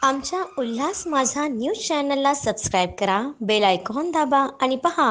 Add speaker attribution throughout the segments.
Speaker 1: आमच्या उल्हास माझा न्यूज चॅनलला सबस्क्राईब करा, बेल आयकॉन दाबा आणि पहा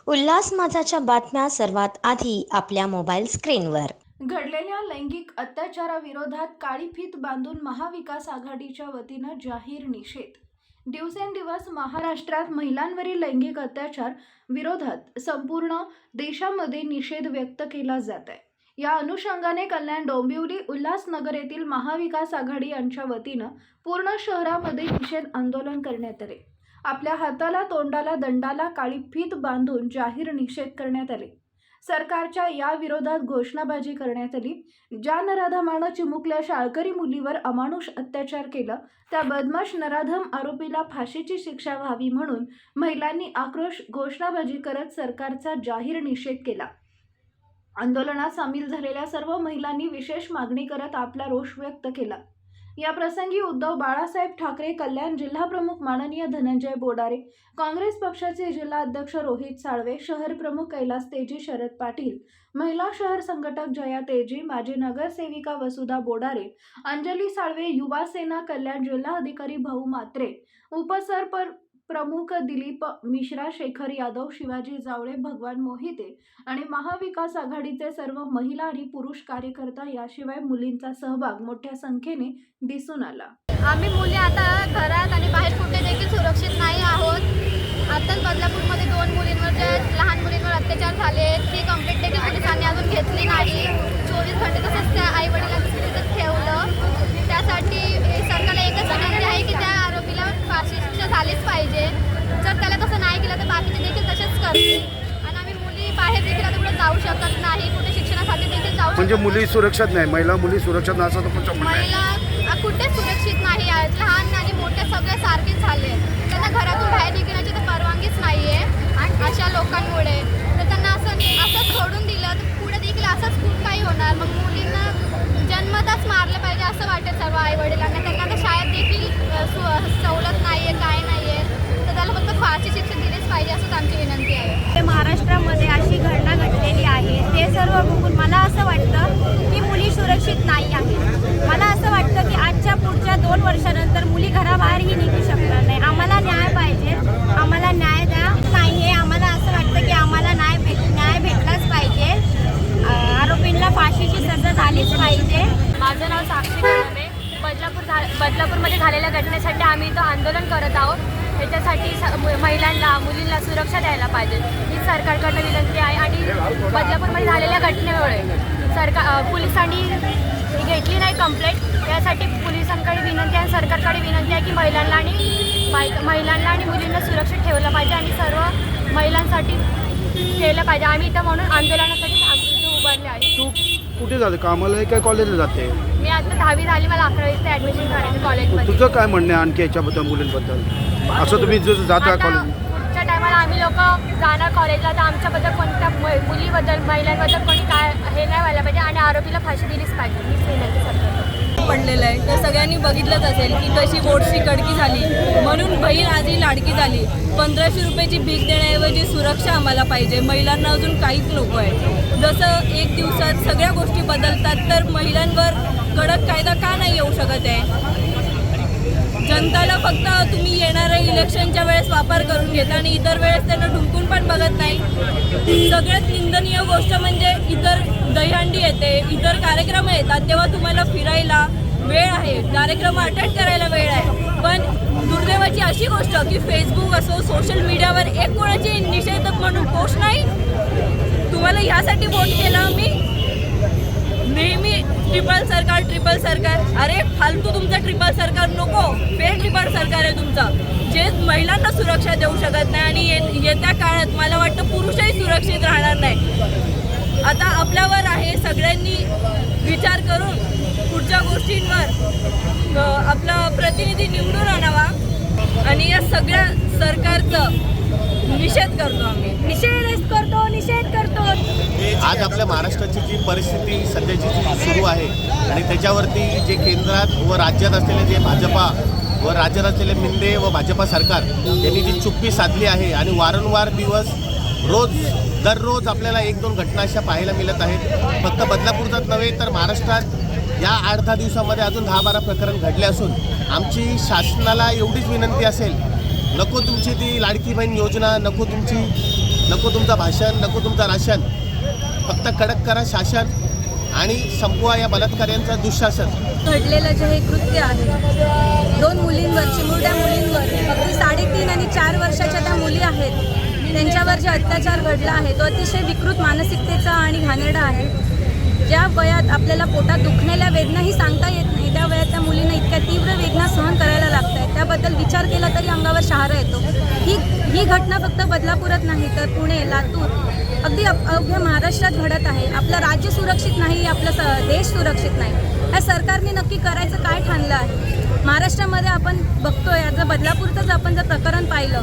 Speaker 1: उल्हास माझाच्या बातम्या सर्वात आधी आपल्या मोबाईल स्क्रीनवर.
Speaker 2: घडलेल्या लैंगिक अत्याचाराविरोधात काळी फीत बांधून महाविकास आघाडीच्या वतीनं जाहीर निषेध. दिवसेंदिवस महाराष्ट्रात महिलांवरील लैंगिक अत्याचार विरोधात संपूर्ण देशामध्ये निषेध व्यक्त केला जात आहे. या अनुषंगाने कल्याण, डोंबिवली, उल्हासनगर येथील महाविकास आघाडी यांच्या वतीनं पूर्ण शहरामध्ये निषेध आंदोलन करण्यात आले. आपल्या हाताला, तोंडाला, दंडाला काळी फीत बांधून जाहीर निषेध करण्यात आले. सरकारच्या या विरोधात घोषणाबाजी करण्यात आली. ज्या नराधमानं चिमुकल्या शाळकरी मुलीवर अमानुष अत्याचार केला त्या बदमाश नराधम आरोपीला फाशीची शिक्षा व्हावी म्हणून महिलांनी आक्रोश घोषणाबाजी करत सरकारचा जाहीर निषेध केला. आंदोलनात सामील झालेल्या सर्व महिलांनी विशेष मागणी करत आपला रोष व्यक्त केला. या प्रसंगी उद्धव बाळासाहेब ठाकरे, कल्याण जिल्हाप्रमुख माननीय धनंजय बोडारे, काँग्रेस पक्षाचे जिल्हा अध्यक्ष रोहित साळवे, शहर प्रमुख कैलास तेजी, शरद पाटील, महिला शहर संघटक जया तेजी, माजी नगरसेविका वसुधा बोडारे, अंजली साळवे, युवा सेना कल्याण जिल्हा अधिकारी भाऊ मात्रे, प्रमुख दिलीप मिश्रा, शेखर यादव, शिवाजी जावळे, भगवान मोहिते आणि महाविकास आघाडीचे सर्व महिला आणि पुरुष कार्यकर्ता याशिवाय मुलींचा सहभाग मोठ्या संख्येने दिसून आला.
Speaker 3: आम्ही मुली आता घरात आणि बाहेर कुठे देखील सुरक्षित नाही आहोत. आताच बदलापूरमध्ये 2 मुलींवर लहान मुलींवर अत्याचार झाले, ती कंप्लेंट देखील पोलिसांनी अजून घेतली नाही. 24 घंटे तसंच त्या आई वडिलांनी तिथं ठेवलं. त्यासाठी सरकारला एकच विनंती आहे की त्या आरोपीला फाशी शिक्षा झालीच पाहिजे. जर त्याला तसं नाही केलं तर बाकीचे देखील तसेच करतील. आणि आम्ही मुली बाहेर देखील आता कुठे जाऊ शकत नाही, कुठे शिक्षणासाठी देखील जाऊ शकत
Speaker 4: म्हणजे मुली सुरक्षित नाही, मुली सुरक्षित नसतात.
Speaker 3: महिला कुठे सुरक्षित नाही आहेत. लहान आणि मोठे सगळे सारखेच झाले. त्यांना घरातून बाहेर निघण्याची तर परवानगीच नाही आहे. आणि अशा लोकांमुळे तर त्यांना असं सोडून दिलं तर पुढे देखील असंच खूप काही होणार. मग मुलींना जन्मताच मारलं पाहिजे असं वाटेल सर्व आई वडिलांना. त्यांना आता शाळेत देखील सवलत नाही आहे, काय नाही आहे, तर त्याला फक्त फाशी शिक्षा दिलीच पाहिजे असंच आमची विनंती आहे.
Speaker 5: महाराष्ट्रामध्ये अशी घटना घडलेली आहे, ते सर्व बघून मला असं वाटतं की मुली सुरक्षित नाही आहेत. मला असं वाटतं की आजच्या पुढच्या 2 वर्षानंतर मुली घराबाहेरही निघू शकणार नाही. आम्हाला न्याय पाहिजे, आम्हाला न्याय द्या. नाही हे आम्हाला असं वाटतं की आम्हाला न्याय भेटलाच पाहिजे. आरोपींना फाशीची सजा झालीच पाहिजे.
Speaker 6: माझं नाव साक्षी कदमे. बदलापूरमध्ये झालेल्या घटनेसाठी आम्ही इथं आंदोलन करत आहोत. त्याच्यासाठी महिलांना, मुलींना सुरक्षा द्यायला पाहिजे ही सरकारकडनं विनंती आहे. आणि बदलापूरमध्ये झालेल्या घटनेमुळे पोलिसांनी घेतली नाही कंप्लेंट. यासाठी पोलिसांकडे विनंती आहे, सरकारकडे विनंती आहे की महिलांना आणि मुलींना सुरक्षित ठेवलं पाहिजे आणि सर्व महिलांसाठी केलं पाहिजे. आम्ही इथं म्हणून आंदोलनासाठी उभारले आहे.
Speaker 4: तू कुठे जाते, कामाला आहे काय कॉलेजला जाते?
Speaker 6: मी आता 10वी झाली, मला 11वीचं ॲडमिशन करायचं कॉलेजमध्ये.
Speaker 4: तुझं काय म्हणणं आहे आणखी याच्याबद्दल, मुलींबद्दल? असं तुम्ही जर जाता कॉलेज,
Speaker 6: पुढच्या टायमाला आम्ही लोक जाणार कॉलेजला तर आमच्याबद्दल कोणत्या मुलीबद्दल, महिलांबद्दल कोणी काय हे नाही व्हायला पाहिजे आणि आरोपीला फाशी दिलीच पाहिजे. हीच विनंती सरकारला
Speaker 7: पडलेलं आहे. तर सगळ्यांनी बघितलंच असेल की कशी बोटची कडकी झाली, म्हणून बहीण आधी लाडकी झाली. 1500 रुपयाची भीक देण्याऐवजी सुरक्षा आम्हाला पाहिजे. महिलांना अजून काहीच नको आहे. जसं 1 दिवसात सगळ्या गोष्टी बदलतात तर महिलांवर कडक कायदा का नाही येऊ शकत आहे? जनताला फक्त तुम्ही येणाऱ्या इलेक्शनच्या वेळेस वापर करून घेता आणि इतर वेळेस त्यांना ढुंकून पण बघत नाही. सगळ्यात निंदनीय गोष्ट म्हणजे इतर दहीहंडी येते, इतर कार्यक्रम येतात तेव्हा तुम्हाला फिरायला वेळ आहे, कार्यक्रम अटेंड करायला वेळ आहे. पण दुर्दैवाची अशी गोष्ट की फेसबुक असो, सोशल मीडियावर एक कोणाची निषेधक म्हणून पोस्ट नाही. तुम्हाला ह्यासाठी वोट केला आम्ही. नेहमी ट्रिपल सरकार. अरे फालतू तुमचं ट्रिपल सरकार नको, फेक ट्रिपल सरकार आहे तुमचं, जे महिलांना सुरक्षा देऊ शकत नाही. आणि येत्या काळात मला वाटतं पुरुषही सुरक्षित राहणार नाही. आता आपल्यावर आहे सगळ्यांनी विचार करून पुढच्या गोष्टींवर आपला प्रतिनिधी निवडून आणावा. आणि या सगळ्या सरकारचं निषेध करतो आम्ही. निषेध करतो.
Speaker 8: आज आपल्या महाराष्ट्राची जी परिस्थिती सध्याची जी सुरू आहे आणि त्याच्यावरती जे केंद्रात व राज्यात असलेले जे भाजपा व राज्यात असलेले मिंदे व भाजपा सरकार यांनी जी चुप्पी साधली आहे आणि वारंवार दररोज आपल्याला 1-2 घटना अशा पाहायला मिळत आहेत. फक्त बदलापूरचाच नव्हे तर महाराष्ट्रात या 8-10 दिवसामध्ये अजून 10-12 प्रकरण घडले असून आमची शासनाला एवढीच विनंती असेल, नको तुमची ती लाडकी बहीण योजना, नको तुमचं भाषण, नको तुमचं राशन, फक्त कडक करा शासन आणि संपवा या बलात्कार्यांचं दुःशासन.
Speaker 7: घडलेलं जे हे कृत्य आहे, 2 मुलींवर, चिमुरड्या मुलींवर, अगदी 3.5 आणि 4 वर्षाच्या त्या मुली आहेत, त्यांच्यावर जे अत्याचार घडला आहे तो अतिशय विकृत मानसिकतेचा आणि घाणेरडा आहे. ज्या वयात आपल्याला पोटात दुखण्याच्या वेदनाही सांगता येत नाही, त्या वयात त्या मुलींना इतक्या तीव्र वेदना सहन करायला लागत आहेत. त्याबद्दल विचार केला तरी अंगावर शहारा येतो. ही घटना फक्त बदलापुरात नाही तर पुणे, लातूर, अगदी अवघ्या महाराष्ट्रात घडत आहे. आपलं राज्य सुरक्षित नाही, आपला देश सुरक्षित नाही. या सरकारने नक्की करायचं काय ठाणलं आहे? महाराष्ट्रामध्ये आपण बघतोय, आता बदलापूरचंच आपण जर प्रकरण पाहिलं,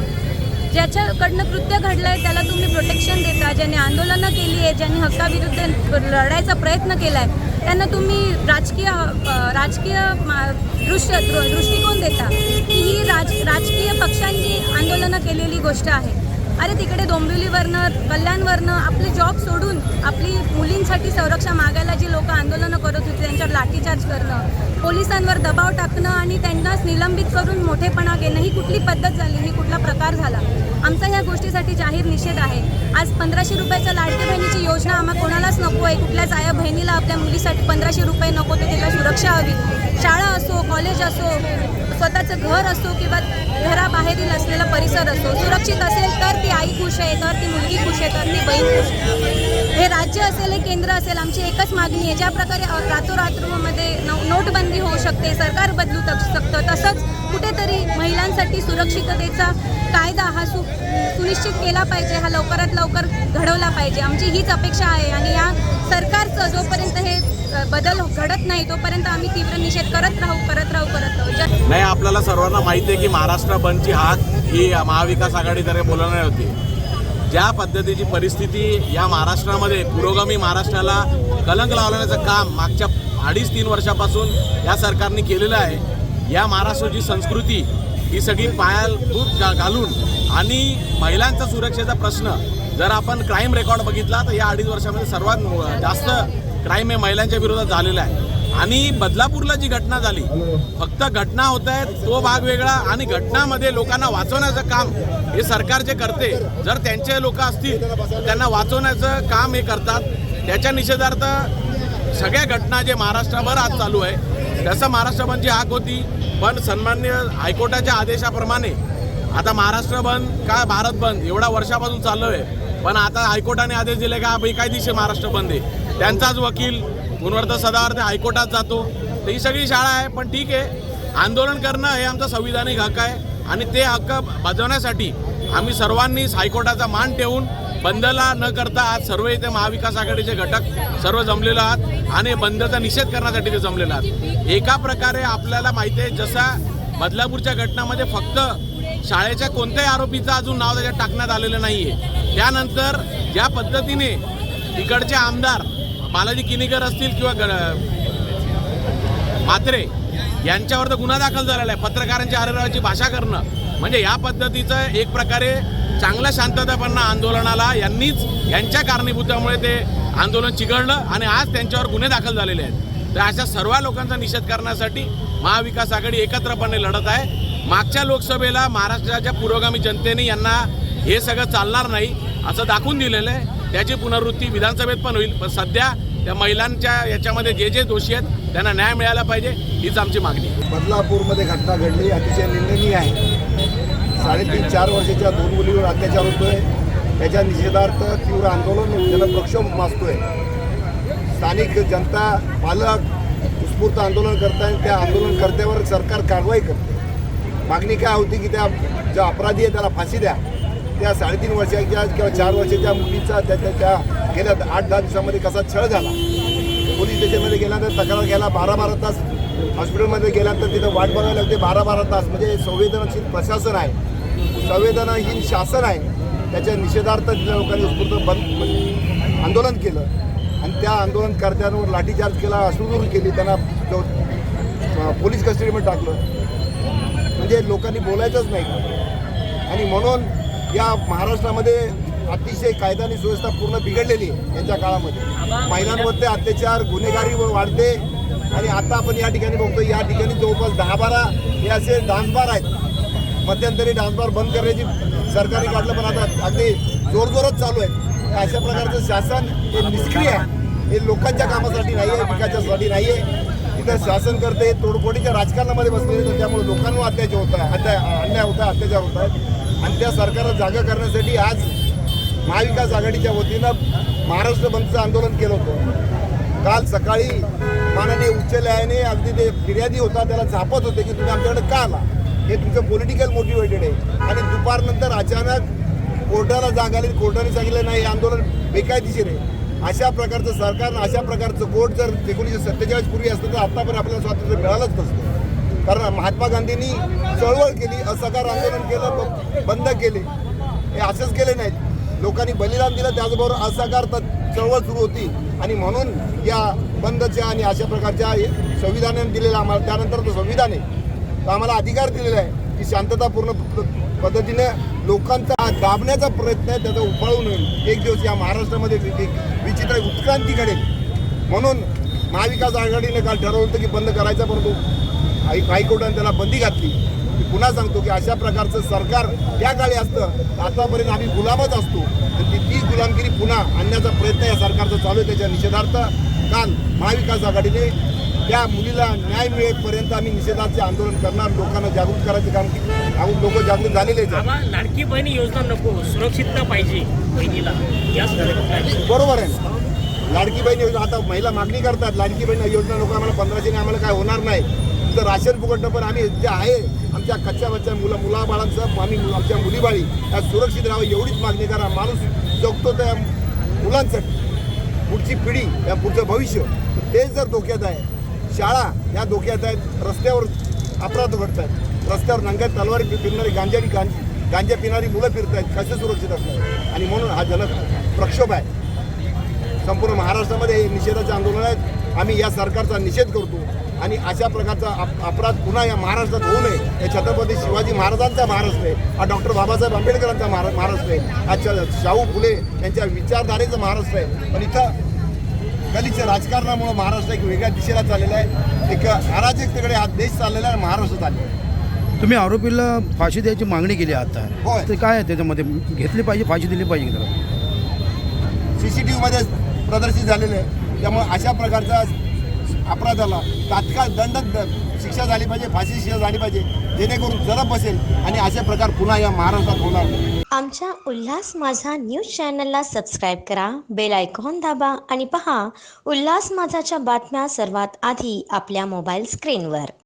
Speaker 7: ज्याच्याकडनं कृत्य घडलं आहे त्याला तुम्ही प्रोटेक्शन देता, ज्यांनी आंदोलनं केली आहे, ज्यांनी हक्काविरुद्ध लढायचा प्रयत्न केला आहे, त्यांना तुम्ही राजकीय दृष्टिकोन देता की ही राजकीय पक्षांनी आंदोलनं केलेली गोष्ट आहे. अरे तिकडे डोंबिवलीवरनं, कल्याणवरनं आपले जॉब सोडून आपली मुलींसाठी संरक्षण मागायला जी लोक आंदोलनं करत होती त्यांच्यावर लाठीचार्ज करणं, पोलिसांवर दबाव टाकणं आणि त्यांनाच निलंबित करून मोठेपणा घेणं, ही कुठली पद्धत झाली? ही कुठला प्रकार झाला? आमचा ह्या गोष्टीसाठी जाहीर निषेध आहे. आज 1500 रुपयाच्या लाडकी बहिणीची योजना आम्हा कोणालाच नको आहे. कुठल्याच आया बहिणीला आपल्या मुलीसाठी 1500 रुपये नको, तर तिला सुरक्षा हवी. शाळा असो, कॉलेज असो, स्वतःचं घर असो किंवा घराबाहेरील असलेला परिसर असो, सुरक्षित असेल तर ती आई खुश आहे, तर ती मुलगी खुश आहे, तर ती बहीण खुश आहे. हे राज्य असेल, हे केंद्र असेल, आमची एकच मागणी आहे. ज्या प्रकारे रातोरात्रमध्ये नोटबंदी होऊ शकते, सरकार बदलू शकतं, तसंच कुठेतरी महिलांसाठी सुरक्षिततेचा कायदा हा सुनिश्चित केला पाहिजे, हा लवकरात लवकर घडवला पाहिजे. आमची हीच अपेक्षा आहे आणि या सरकारचं जोपर्यंत हे बदल घडत नाही तोपर्यंत आम्ही तीव्र निषेध करत राहू.
Speaker 9: नाही, आपल्याला सर्वांना माहिती आहे की महाराष्ट्र बंदची हाक ही महाविकास आघाडीद्वारे बोलवणार होती. ज्या पद्धतीची परिस्थिती या महाराष्ट्रामध्ये, पुरोगामी महाराष्ट्राला कलंक लावण्याचं काम मागच्या 2.5-3 वर्षापासून या सरकारने केलेलं आहे. या महाराष्ट्राची संस्कृती ही सगळी पायाभूत घालून आणि महिलांचा सुरक्षेचा प्रश्न, जर आपण क्राईम रेकॉर्ड बघितला तर या 2.5 वर्षामध्ये सर्वात जास्त क्राईम हे महिलांच्या विरोधात झालेला आहे. आणि बदलापूरला जी घटना झाली, फक्त घटना होत आहे तो भाग वेगळा आणि घटनामध्ये लोकांना वाचवण्याचं काम हे सरकार जे करते, जर त्यांचे लोक असतील तर त्यांना वाचवण्याचं काम हे करतात. त्याच्या निषेधार्थ सगळ्या घटना जे महाराष्ट्रभर आज चालू आहे, तसं महाराष्ट्र बंदची हाक होती. पण सन्मान्य हायकोर्टाच्या आदेशाप्रमाणे आता महाराष्ट्र बंद का भारत बंद एवढा वर्षापासून चालू आहे, पण आता हायकोर्टाने आदेश दिले का बेकायदेशीर महाराष्ट्र बंद आहे. त्यांचाच वकील गुणवर्ध सदावर्थ हायकोर्टात जातो. तर ही सगळी शाळा आहे. पण ठीक आहे, आंदोलन करणं हे आमचा संविधानिक हक्क आहे आणि ते हक्क बजावण्यासाठी आम्ही सर्वांनीच हायकोर्टाचा मान ठेवून बंदला न करता आज सर्व इथे महाविकास आघाडीचे घटक सर्व जमलेलो आहात आणि बंदचा निषेध करण्यासाठी ते जमलेले आहात. एका प्रकारे आपल्याला माहिती आहे, जसा बदलापूरच्या घटनामध्ये फक्त शाळेच्या कोणत्याही आरोपीचं अजून नाव त्याच्यात टाकण्यात आलेलं नाही आहे. त्यानंतर ज्या पद्धतीने इकडचे आमदार बालाजी किनीकर असतील किंवा म्हात्रे यांच्यावर तर गुन्हा दाखल झालेला आहे. पत्रकारांच्या अरेरावाची भाषा करणं म्हणजे या पद्धतीचं एक प्रकारे चांगल्या शांततापूर्ण आंदोलनाला यांच्या कारणीभूतामुळे ते आंदोलन चिघळलं आणि आज त्यांच्यावर गुन्हे दाखल झालेले आहेत. तर अशा सर्व लोकांचा निषेध करण्यासाठी महाविकास आघाडी एकत्रपणे लढत आहे. मागच्या लोकसभेला महाराष्ट्राच्या पुरोगामी जनतेने यांना हे सगळं चालणार नाही असं दाखवून दिलेलं आहे. त्याची पुनरावृत्ती विधानसभेत पण होईल. पण सध्या त्या महिलांच्या याच्यामध्ये जे जे दोषी आहेत त्यांना न्याय मिळाला पाहिजे, हीच आमची मागणी आहे.
Speaker 4: बदलापूरमध्ये घटना घडली, अतिशय निंदनीय आहे. 3.5-4 वर्षाच्या 2 मुलीवर अत्याचार होतोय. त्याच्या निषेधार्थ तीव्र आंदोलन, त्याला प्रक्षोभ माजतोय. स्थानिक जनता, पालक उत्स्फूर्त आंदोलन करताय. त्या आंदोलनकर्त्यावर सरकार कारवाई करते. मागणी काय होती की त्या जो अपराधी आहे त्याला फाशी द्या. त्या 3.5 वर्षाच्या किंवा 4 वर्षाच्या मुलीचा त्या गेल्या 8-10 दिवसामध्ये कसा छळ झाला. पोलीस स्टेशनमध्ये गेल्यानंतर तक्रार घ्यायला 12-12 तास, हॉस्पिटलमध्ये गेल्यानंतर तिथं वाट बघायला लागते 12-12 तास. म्हणजे संवेदनशील प्रशासन आहे, संवेदनाहीन शासन आहे. त्याच्या निषेधार्थ तिथल्या लोकांनी उत्स्फूर्त आंदोलन केलं आणि त्या आंदोलनकर्त्यांवर लाठीचार्ज केला, अश्रूधूर केली, त्यांना पोलीस कस्टडीमध्ये टाकलं. म्हणजे लोकांनी बोलायचंच नाही. आणि म्हणून या महाराष्ट्रामध्ये अतिशय कायदा आणि सुव्यवस्था पूर्ण बिघडलेली आहे. यांच्या काळामध्ये महिलांवरती अत्याचार, गुन्हेगारी वाढते. आणि आता आपण या ठिकाणी बघतो, या ठिकाणी जवळपास 10-12 हे असे डान्स बार आहेत. मध्यंतरी डान्स बार बंद करण्याची सरकारने काढलं, पण आता अगदी जोरजोरात चालू आहे. अशा प्रकारचं शासन हे निष्क्रिय आहे. हे लोकांच्या कामासाठी नाही आहे, विकासासाठी नाही आहे. इथं शासन करते तोडफोडीच्या राजकारणामध्ये बसलेले, तर त्यामुळे लोकांवर अत्याचार होत आहे, अन्याय होत आहे, अत्याचार होत आहेत. आणि त्या सरकारला जागा करण्यासाठी आज महाविकास आघाडीच्या वतीनं महाराष्ट्र बंदचं आंदोलन केलं होतं. काल सकाळी माननीय उच्च न्यायालयाने अगदी ते फिर्यादी होता त्याला झापत होते की तुम्ही आमच्याकडे का आला, हे तुमचं पॉलिटिकल मोटिवेटेड आहे. आणि दुपारनंतर अचानक कोर्टाला जाग आली, कोर्टाने सांगितलं नाही हे आंदोलन बेकायदेशीर आहे. अशा प्रकारचं सरकार, अशा प्रकारचं कोर्ट जर 1947 पूर्वी असतं तर आतापर्यंत आपल्याला स्वातंत्र्य मिळालंच नसतं. कारण महात्मा गांधींनी चळवळ केली, असहकार आंदोलन केलं, बंद केले, हे असंच केले नाहीत. लोकांनी बलिदान दिलं, त्याचबरोबर असहकार चळवळ सुरू होती. आणि म्हणून या बंदच्या आणि अशा प्रकारच्या संविधानाने दिलेलं आम्हाला, त्यानंतर तो संविधान आहे, तर आम्हाला अधिकार दिलेला आहे की शांततापूर्ण पद्धतीने लोकांचा दाबण्याचा प्रयत्न आहे, त्याचा उफाळून होईल. एक दिवस या महाराष्ट्रामध्ये विचित्र उत्क्रांती घडेल. म्हणून महाविकास आघाडीने काल ठरवलं होतं की बंद करायचं, परंतु हायकोर्टाने त्याला बंदी घातली. मी पुन्हा सांगतो की अशा प्रकारचं सरकार त्या काळी असतं, आतापर्यंत आम्ही गुलामच असतो, तर ती गुलामगिरी पुन्हा आणण्याचा प्रयत्न या सरकारचा चालू आहे. त्याच्या निषेधार्थ काल महाविकास आघाडीने त्या मुलीला न्याय मिळेपर्यंत आम्ही निषेधाचे आंदोलन करणार, लोकांना जागृत करायचं काम केलं. लोक जागृत झालेले आहेत.
Speaker 10: लाडकी बहिणी योजना नको, सुरक्षितता पाहिजे बहिणीला,
Speaker 4: बरोबर आहे. लाडकी बहीण योजना आता महिला मागणी करतात, लाडकी बहीण योजना नको आम्हाला, 1500ने आम्हाला काय होणार नाही, तर राशन फुकटणं. पण आम्ही जे आहे आमच्या कच्च्या बच्च्या मुलाबाळांचं, आम्ही आमच्या मुलीबाळी या सुरक्षित राहावं एवढीच मागणी करा. माणूस जगतो त्या मुलांसाठी, पुढची पिढी, या पुढचं भविष्य, ते जर धोक्यात आहे, शाळा या धोक्यात आहेत, रस्त्यावर अपराध घडत आहेत, रस्त्यावर नंग्यात तलवारी फिरणारी गांजा पिणारी मुलं फिरत आहेत, कसे सुरक्षित असतात. आणि म्हणून हा प्रक्षोभ आहे. संपूर्ण महाराष्ट्रामध्ये निषेधाचे आंदोलन आहेत. आम्ही या सरकारचा निषेध करतो आणि अशा प्रकारचा अपराध पुन्हा या महाराष्ट्रात होऊ नये. हे छत्रपती शिवाजी महाराजांचा महाराष्ट्र आहे, हा डॉक्टर बाबासाहेब आंबेडकरांचा महाराष्ट्र आहे, हा शाहू फुले यांच्या विचारधारेचं महाराष्ट्र आहे. पण इथं गलिच्छ राजकारणामुळे महाराष्ट्र एक वेगळ्या दिशेला चाललेला आहे, एक अराजकतेकडे हा देश चाललेला आहे, महाराष्ट्र चाललेला आहे.
Speaker 11: तुम्ही आरोपीला फाशी द्यायची मागणी केली आता,
Speaker 4: होय.
Speaker 11: ते काय आहे त्याच्यामध्ये, घेतली पाहिजे, फाशी दिली पाहिजे त्याला?
Speaker 4: CCTVमध्ये प्रदर्शित झालेलं आहे. त्यामुळे अशा प्रकारचा अपराधाला तात्काळ शिक्षा झाली पाहिजे, फाशी शिक्षा झाली पाहिजे, जेणेकरून जरब बसेल आणि अशा प्रकार पुन्हा या महाराष्ट्रात होणार नाही.
Speaker 1: आमच्या उल्हास माझा न्यूज चॅनलला सबस्क्राईब करा, बेल आयकॉन दाबा आणि पहा उल्हास माझाच्या बातम्या सर्वात आधी आपल्या मोबाईल स्क्रीनवर.